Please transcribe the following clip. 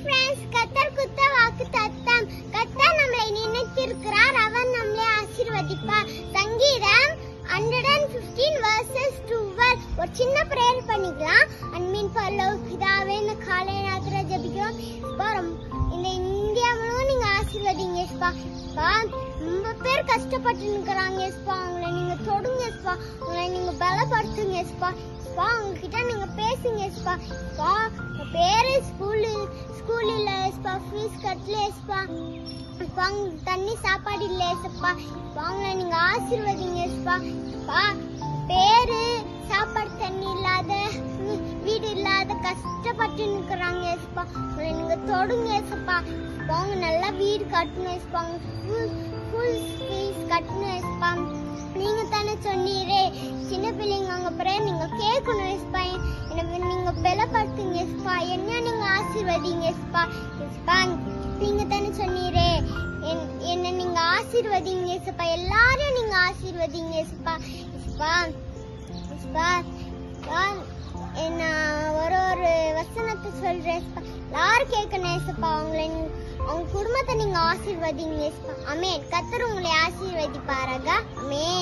friends, கர்த்தர் குத்த வாக்கு தத்தம். கர்த்தர் நம்மை நினைத்திருக்கிறார், அவர் நம்மை ஆசீர்வதிப்பார். சங்கீதம் 115 verses 12. ஒரு சின்ன பிரேயர் பண்ணிக்கலாம். அன்பின் பரலோக பிதாவே, இந்த காலை நேரத்துல ஜெபிக்கிறோம். இந்த இந்தியா முழுவதும் நீங்க ஆசீர்வதிங்க ஏசப்பா. ரொம்ப பேர் கஷ்டப்பட்டு நிக்கிறாங்க ஏசப்பா. அவங்களை நீங்க தொடுங்க ஏசப்பா. அவங்களை நீங்க பலப்படுத்துங்க ஏசப்பா. உங்ககிட்ட நீங்க பேசுங்க ஏசப்பா. பேரு ஸ்கூல் இல்ல ஏசப்பா, ஃபீஸ் கட்டல ஏசப்பா. தண்ணி சாப்பாடு இல்ல ஏசப்பா. அவங்கள நீங்க ஆசீர்வதிங்க ஏசப்பா. பேரு சாப்பாடு தண்ணி இல்லாத, வீடு இல்லாத கஷ்டப்பட்டு நிக்கிறாங்க ஏசப்பா. அவங்களை நீங்க தொடுங்க ஏசப்பா. அவங்க நல்லா வீடு கட்டணும் ஏசப்பா. ஃபுல் ஃபீஸ் கட்டணும் ஏசப்பா. நீங்க தானே சொன்னீரே, சின்ன பிள்ளைங்க அவங்க பிரேயர் நீங்க கேட்கணும் ஏசப்பா. நீங்க பலப்படுத்துங்க ஏசப்பா. என்ன நீங்க ஆசீர்வதிங்க ஏசப்பா. நீங்க தானே சொன்னீரே, என்ன நீங்க ஆசீர்வதிங்க ஏசப்பா. எல்லாரும் நீங்க ஆசீர்வதிங்க ஏசப்பா. என்ன ஒரு வசனத்தை சொல்றேன் ஏசப்பா. எல்லாரும் கேட்கணும் ஏசப்பா. அவங்க குடும்பத்தை நீங்க ஆசீர்வதிங்க ஏசப்பா. ஆமென். கர்த்தர் உங்களை ஆசீர்வதிப்பாராக. ஆமென்.